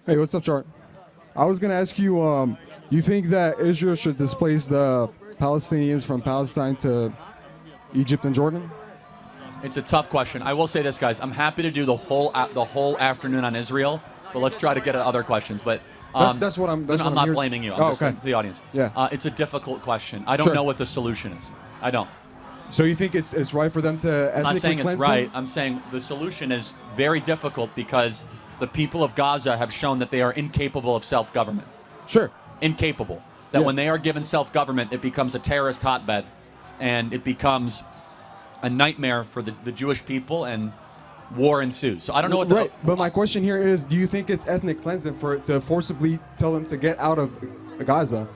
Hey, what's up, Chart? I was gonna ask you, you think that Israel should displace the Palestinians from Palestine to Egypt and Jordan? It's a tough question. I will say this, guys. I'm happy to do the whole afternoon on Israel, but let's try to get at other questions. But that's what I'm. That's I'm what not I'm blaming you. I'm just okay. to the audience. Yeah. It's a difficult question. I don't know what the solution is. I don't. So you think it's right for them to ethnically I'm not saying it's right. them? I'm saying the solution is very difficult because the people of Gaza have shown that they are incapable of self-government. Sure. Incapable. That when they are given self-government, it becomes a terrorist hotbed, and it becomes a nightmare for the Jewish people, and war ensues. So I don't know what the... Right, but my question here is, do you think it's ethnic cleansing to forcibly tell them to get out of Gaza?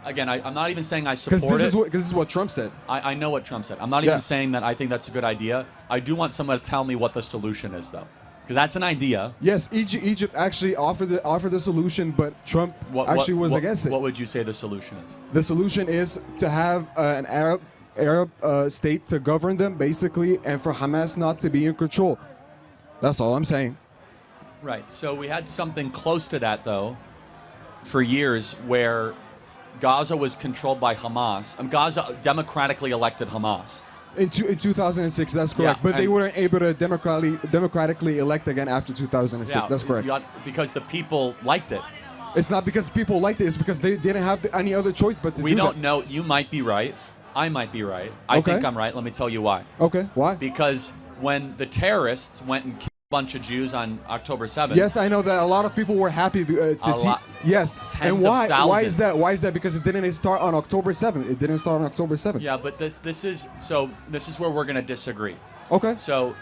Again, I'm not even saying I support it. Because this is what Trump said. I know what Trump said. I'm not even saying that I think that's a good idea. I do want someone to tell me what the solution is, though. Because that's an idea. Yes, Egypt actually offered the solution, but Trump actually was against it. What would you say the solution is? The solution is to have an Arab state to govern them, basically, and for Hamas not to be in control. That's all I'm saying. Right. So we had something close to that, though, for years, where Gaza was controlled by Hamas. Gaza democratically elected Hamas. In 2006, that's correct. But they weren't able to democratically elect again after 2006. Yeah, that's correct. Because the people liked it. It's not because people liked it. It's because they didn't have any other choice but to do that. We don't know. You might be right. I might be right. I think I'm right. Let me tell you why. Okay, why? Because when the terrorists went and killed a bunch of Jews on October 7th. Yes, I know that a lot of people were happy to see. Yes, and why? Why is that? Why is that? Because it didn't start on October 7th. It didn't start on October 7th. Yeah, but this is where we're going to disagree. Okay. So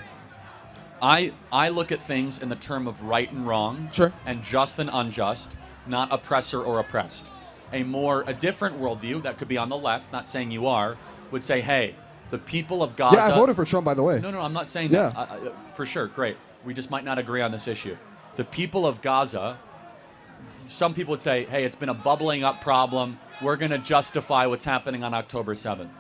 I look at things in the term of right and wrong, and just and unjust, not oppressor or oppressed. A different worldview that could be on the left, not saying you are, would say, hey, the people of Gaza. Yeah, I voted for Trump, by the way. No, I'm not saying that. For sure, great. We just might not agree on this issue. The people of Gaza, some people would say, hey, it's been a bubbling up problem. We're going to justify what's happening on October 7th.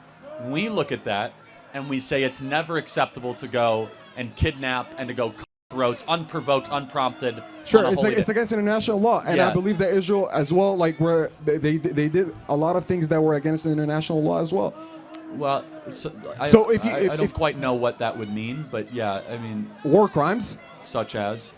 We look at that and we say it's never acceptable to go and kidnap and to go cut throats, unprovoked, unprompted. Sure, it's against international law, and I believe that Israel as well, like where they did a lot of things that were against the international law as well. Well, I don't quite know what that would mean, but yeah, I mean, war crimes, such as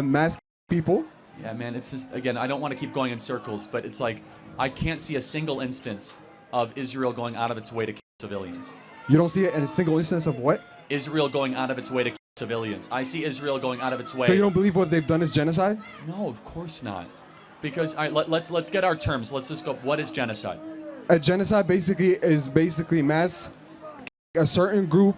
mass people. Yeah, man, it's just, again, I don't want to keep going in circles, but it's like I can't see a single instance of Israel going out of its way to kill civilians. You don't see it in a single instance of what? Israel going out of its way to kill civilians. I see Israel going out of its way. So you don't believe what they've done is genocide? No, of course not. Because let's get our terms. Let's just go. What is genocide? A genocide is mass a certain group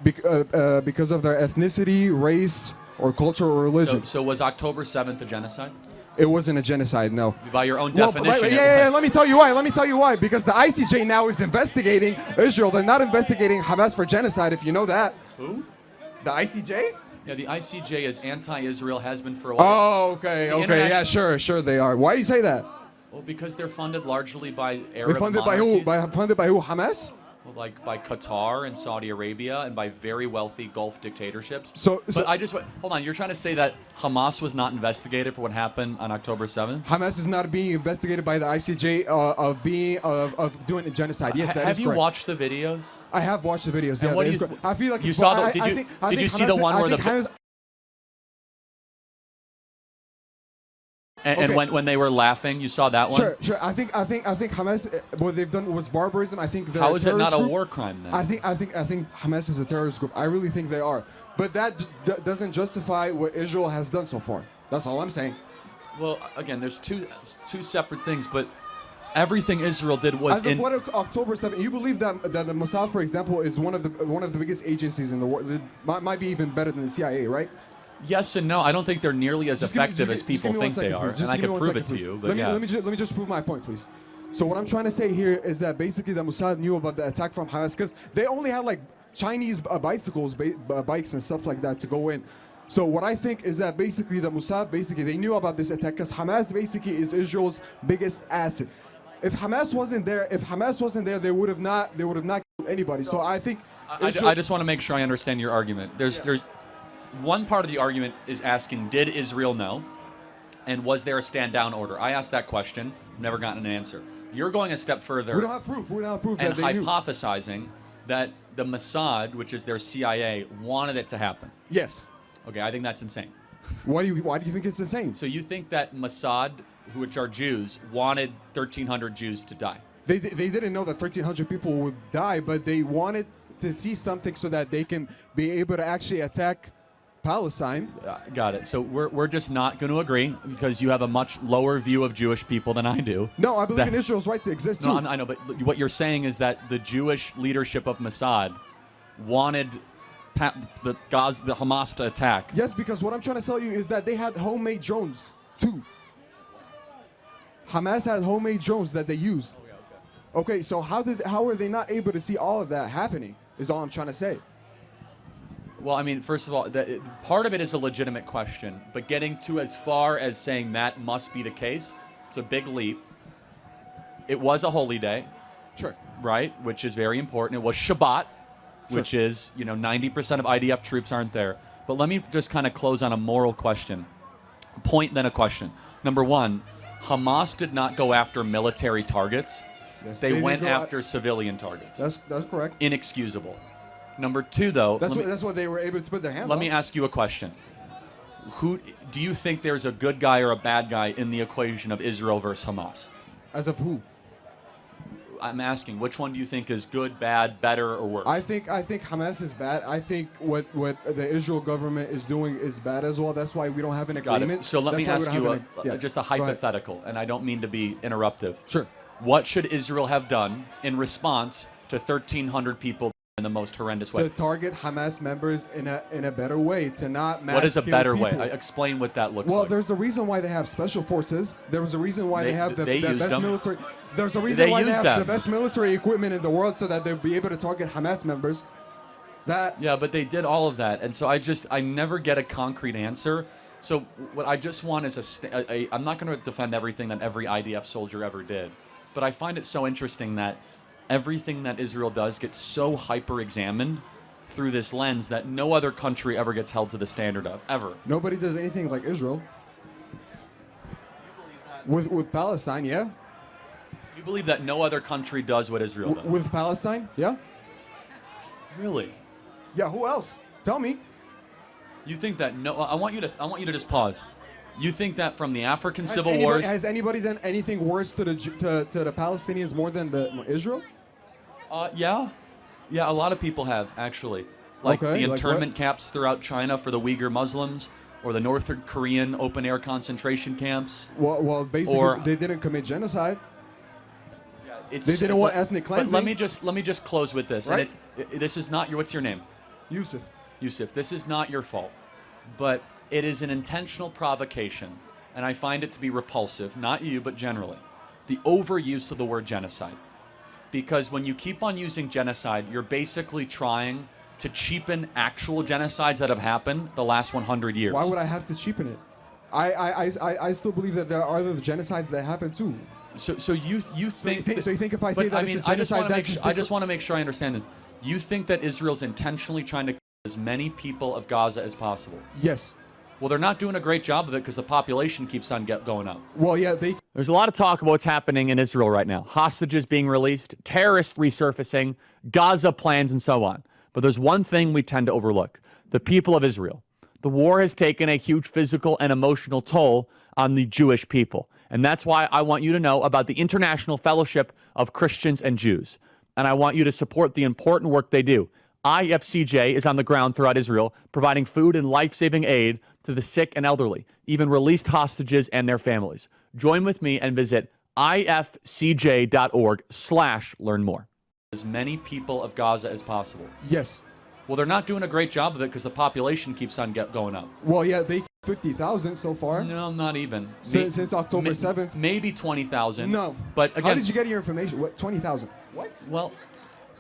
because of their ethnicity, race, or culture or religion. So was October 7th a genocide? It wasn't a genocide, no. By your own definition. Yeah, let me tell you why. Because the ICJ now is investigating Israel. They're not investigating Hamas for genocide, if you know that. Who? The ICJ? Yeah, the ICJ is anti-Israel, has been for a while. Oh, okay. Yeah, sure they are. Why do you say that? Well, because they're funded largely by Arab They're funded monarchies. by who? Funded by who? Hamas? Well, like by Qatar and Saudi Arabia and by very wealthy Gulf dictatorships. But I just hold on. You're trying to say that Hamas was not investigated for what happened on October 7th? Hamas is not being investigated by the ICJ of doing a genocide. Yes, that is correct. Have you watched the videos? I have watched the videos. And Yeah, I feel like you saw. Did you see the one where the? And when they were laughing, you saw that one? Sure. I think Hamas, what they've done was barbarism. I think they're How is it not a war crime then? I think Hamas is a terrorist group. I really think they are. But that doesn't justify what Israel has done so far. That's all I'm saying. Well, again, there's two separate things, but everything Israel did was in October 7th. You believe that the Mossad, for example, is one of the biggest agencies in the world. It might be even better than the CIA, right? Yes and no. I don't think they're nearly as effective as people think they are, and I can prove it to you. But let me just prove my point, please. So what I'm trying to say here is that basically the Mossad knew about the attack from Hamas because they only had like Chinese bicycles, bikes and stuff like that to go in. So what I think is that basically the Mossad they knew about this attack because Hamas basically is Israel's biggest asset. If Hamas wasn't there, they would have not killed anybody. So I think I just want to make sure I understand your argument. There's one part of the argument is asking, did Israel know? And was there a stand down order? I asked that question, never gotten an answer. You're going a step further. We don't have proof. We don't have proof and that they knew. hypothesizing that the Mossad, which is their CIA, wanted it to happen. Yes. Okay, I think that's insane. Why do you think it's insane? So you think that Mossad, which are Jews, wanted 1,300 Jews to die? They didn't know that 1,300 people would die, but they wanted to see something so that they can be able to actually attack Palestine. Got it. So we're just not going to agree because you have a much lower view of Jewish people than I do. No, I believe in Israel's right to exist too. No, I know, but what you're saying is that the Jewish leadership of Mossad wanted the Hamas to attack. Yes, because what I'm trying to tell you is that they had homemade drones too. Hamas had homemade drones that they used. Okay, so how are they not able to see all of that happening? Is all I'm trying to say. Well, I mean, first of all, part of it is a legitimate question, but getting to as far as saying that must be the case, it's a big leap. It was a holy day, Sure. right, which is very important. It was Shabbat, which is, 90% of IDF troops aren't there. But let me just kind of close on a moral question. Point, then a question. Number one, Hamas did not go after military targets. Yes, They went didn't go after civilian targets. That's correct. Inexcusable. Number two, though, That's what they were able to put their hands on. let me ask you a question. Who do you think there's a good guy or a bad guy in the equation of Israel versus Hamas? As of who? I'm asking, which one do you think is good, bad, better, or worse? I think Hamas is bad. I think what the Israel government is doing is bad as well. That's why we don't have an Got agreement. it. So let That's me why we ask don't you have just a Go ahead. hypothetical, and I don't mean to be interruptive. Sure. What should Israel have done in response to 1,300 people in the most horrendous way? To target Hamas members in a better way, to not mass What is a kill better people. way? Explain what that looks Well, like. there's a reason why they have special forces. There was a reason why they have the they used best them. military. There's a reason They why they used have the them. best military equipment in the world so that they'll be able to target Hamas members. Yeah, but they did all of that, and so I never get a concrete answer. So what I just want is I'm not going to defend everything that every IDF soldier ever did, but I find it so interesting that everything that Israel does gets so hyper-examined through this lens that no other country ever gets held to the standard of, ever. Nobody does anything like Israel. With Palestine, yeah. You believe that no other country does what Israel does? With Palestine, yeah. Really? Yeah. Who else? Tell me. You think that I want you to just pause. You think that from the African civil wars? Has anybody done anything worse to the Palestinians more than Israel? Yeah, a lot of people have actually, like Okay, the like internment what? camps throughout China for the Uyghur Muslims, or the North Korean open-air concentration camps. Well, basically, Or- they didn't commit genocide. It's, They didn't want ethnic but cleansing. let me just close with this. Right. And this is not your. What's your name? Yusuf. Yusuf. This is not your fault, but it is an intentional provocation, and I find it to be repulsive. Not you, but generally, the overuse of the word genocide. Because when you keep on using genocide, you're basically trying to cheapen actual genocides that have happened the last 100 years. Why would I have to cheapen it? I still believe that there are other genocides that happen too. So you think So you think if I say but, that I it's mean, a genocide, I just want to make sure I understand this. You think that Israel's intentionally trying to kill as many people of Gaza as possible? Yes. Well, they're not doing a great job of it because the population keeps on going up. Well, yeah, There's a lot of talk about what's happening in Israel right now. Hostages being released, terrorists resurfacing, Gaza plans, and so on. But there's one thing we tend to overlook: the people of Israel. The war has taken a huge physical and emotional toll on the Jewish people. And that's why I want you to know about the International Fellowship of Christians and Jews. And I want you to support the important work they do. IFCJ is on the ground throughout Israel, providing food and life-saving aid to the sick and elderly, even released hostages and their families. Join with me and visit ifcj.org/learn more. As many people of Gaza as possible. yes. Well, they're not doing a great job of it because the population keeps on going up. Well, yeah, they 50,000 so far No, not even. since October 7th. Maybe 20,000. No. But How again, did you get your information? What, 20,000? What? well,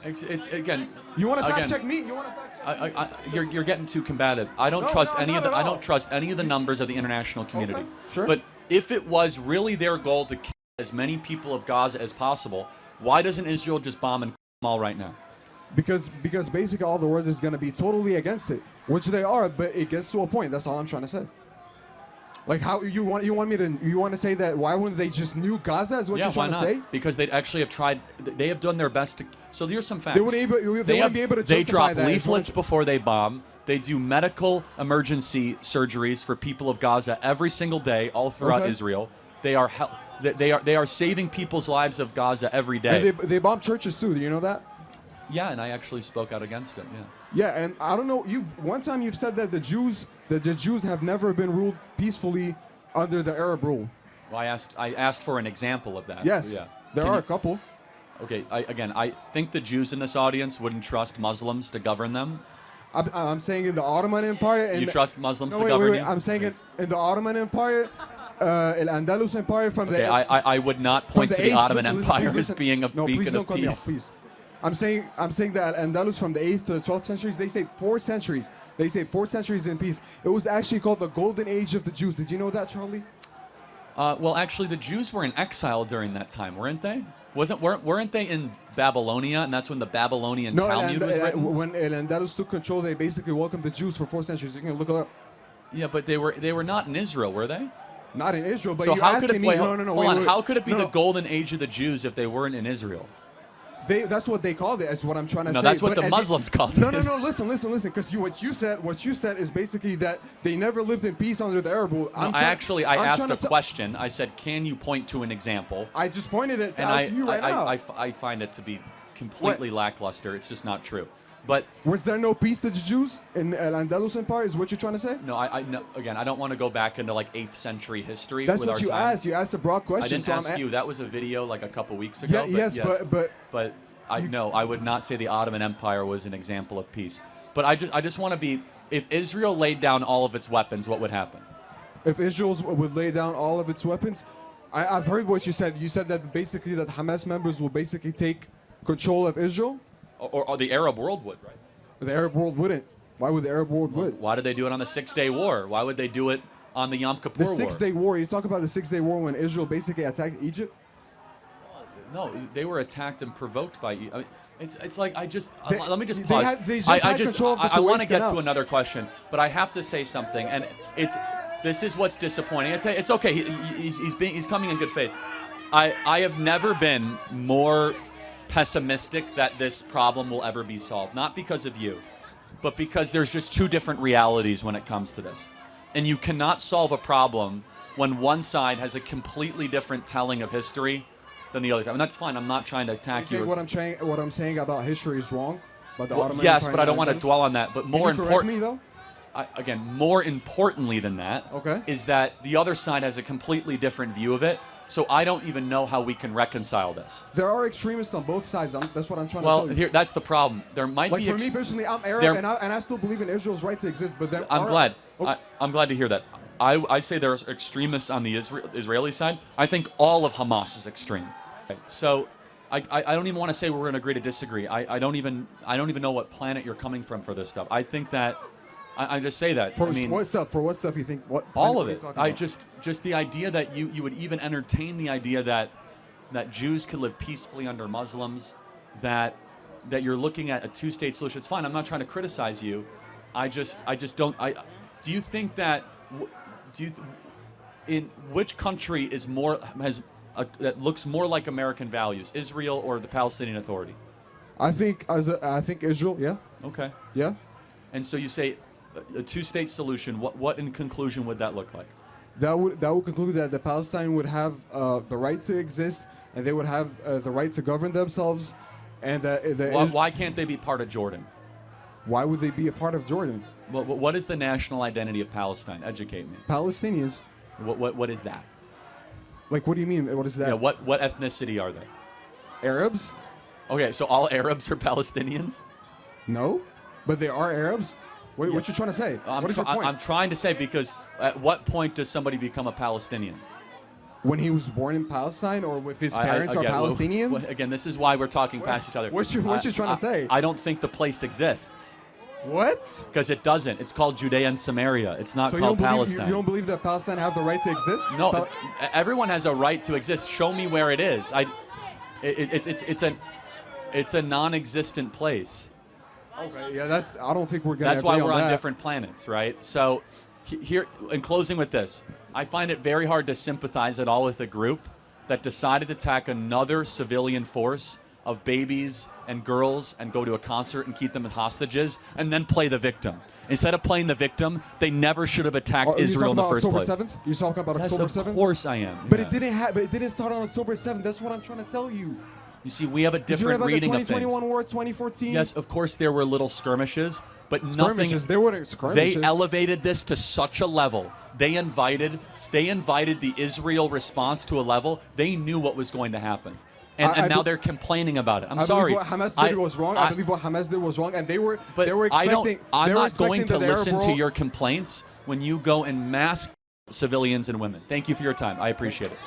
it's again. You want to fact again, check me? You want to fact check? You're getting too combative. I don't No, trust no, any not of the at I all. don't trust any of the numbers of the international community. sure. But if it was really their goal to kill as many people of Gaza as possible, why doesn't Israel just bomb and kill them all right now? Because basically all the world is going to be totally against it, which they are, but it gets to a point. That's all I'm trying to say. Like how you want to say that why wouldn't they just nuke Gaza is what you're trying why to not? say? Because they actually have tried. They have done their best to. So here's some facts. They wouldn't be able to They justify drop that. leaflets before they bomb. They do medical emergency surgeries for people of Gaza every single day, all throughout Israel. They are saving people's lives of Gaza every day. And they bomb churches too. Do you know that? Yeah, and I actually spoke out against it. Yeah. Yeah, and I don't know. One time you've said that the Jews have never been ruled peacefully under the Arab rule. Well, I asked for an example of that. Yes, Yeah. there are a couple. Okay, I think the Jews in this audience wouldn't trust Muslims to govern them. I'm saying in the Ottoman Empire. And You trust Muslims to wait, govern wait, you? I'm saying in the Ottoman Empire, Al-Andalus Empire from Okay, the. I would not point to the Ottoman Empire as being a no, beacon please don't of cut me off, peace. please. I'm saying that Al-Andalus from the 8th to the 12th centuries, they say 4 centuries. They say 4 centuries in peace. It was actually called the Golden Age of the Jews. Did you know that, Charlie? Well, actually, the Jews were in exile during that time, weren't they? Weren't they in Babylonia, and that's when the Babylonian Talmud was written? When Al-Andalus took control, they basically welcomed the Jews for 4 centuries. You can look it up. Yeah, but they were not in Israel, were they? Not in Israel, but So you're how could it asking be? me. Hold on. How could it be No, the no. golden age of the Jews if they weren't in Israel? That's what they called it. Is what I'm trying to say. No, that's what But- the Muslims called it. No. Listen. Because what you said is basically that they never lived in peace under the Arab rule. No, I asked a question. I said, can you point to an example? I just pointed it And out to you right now. I find it to be completely lackluster. It's just not true. But Was there no peace to the Jews in Al-Andalus Empire? Is what you're trying to say? no, again, I don't want to go back into like 8th century history. That's with what our you time. asked. You asked a broad question. I didn't so ask you. That was a video like a couple weeks ago. Yeah, but I would not say the Ottoman Empire was an example of peace. But I just want to be. If Israel laid down all of its weapons, what would happen? if Israel would lay down all of its weapons, I've heard what you said. You said that basically that Hamas members will basically take control of Israel. Or the Arab world would, right? The Arab world wouldn't. Why would the Arab world would? Why did they do it on the 6-Day War? Why would they do it on the Yom Kippur The War? 6-Day War. You talk about the 6-Day War when Israel basically attacked Egypt. No, they were attacked and provoked by. I mean, it's like They- let me just they pause. had- they just had control of the I want Suez to get Canal. to another question, but I have to say something, and this is what's disappointing. It's okay. He's coming in good faith. I have never been more pessimistic that this problem will ever be solved. Not because of you, but because there's just two different realities when it comes to this, and you cannot solve a problem when one side has a completely different telling of history than the other side. And that's fine. I'm not trying to attack you. What I'm saying about history is wrong. But the Ottoman Yes, Empire but I don't and want to Andalus- dwell on that. But more Can you correct me important, though. more importantly than that, Okay. is that the other side has a completely different view of it. So I don't even know how we can reconcile this. There are extremists on both sides. That's what I'm trying to Well, tell you. here that's the problem. There might Like be. for me personally, I'm Arab there- and I still believe in Israel's right to exist. But I'm glad. Oh, I'm glad to hear that. I say there's extremists on the Israeli side. I think all of Hamas is extreme. So I don't even want to say we're going to agree to disagree. I don't even know what planet you're coming from for this stuff. I think that I just say that. for I mean, what stuff? For what stuff you think? What? all what of are you it. talking I about? just the idea that you would even entertain the idea that Jews could live peacefully under Muslims, that you're looking at a two-state solution. It's fine. I'm not trying to criticize you. I just don't. Do you think that? In which country is more that looks more like American values, Israel or the Palestinian Authority? I think Israel. Yeah. Okay. Yeah. And so you say a two-state solution. What in conclusion would that look like? That would conclude that the Palestine would have the right to exist, and they would have the right to govern themselves, and Why can't they be part of Jordan? why would they be a part of Jordan? What is the national identity of Palestine? Educate me. Palestinians. What is that? Like, what do you mean? What is that? Yeah, what ethnicity are they? Arabs? Okay, so all Arabs are Palestinians? No, but they are Arabs. What you trying to say? What is your point? I'm trying to say, because at what point does somebody become a Palestinian? When he was born in Palestine, or if his parents are Palestinians? Again, this is why we're talking past each other. What you trying to say? I don't think the place exists. What? Because it doesn't. It's called Judea and Samaria. It's not So called you Palestine. don't believe that Palestine have the right to exist? No, everyone has a right to exist. Show me where it is. It's a non-existent place. Okay, yeah, I don't think we're gonna. That's why agree we're on that. different planets, right? So here, in closing with this, I find it very hard to sympathize at all with a group that decided to attack another civilian force of babies and girls and go to a concert and keep them as hostages and then play the victim. Instead of playing the victim, they never should have attacked Israel in the first place. October 7th? You're talking about Yes, October 7th? of course I am. But yeah. it didn't start on October 7th. That's what I'm trying to tell you. You see, we have a Did you read different about the reading of 2021 things. war, 2014? Yes, of course there were little skirmishes, but Skirmishes. There weren't skirmishes. They elevated this to such a level. They invited the Israel response to a level. They knew what was going to happen. And now they're complaining about it. I'm sorry. I believe what Hamas did was wrong. I believe what Hamas did was wrong, and they were expecting. I'm they were not going to expecting the Arab listen to world- your complaints when you go and mask civilians and women. Thank you for your time. I appreciate it.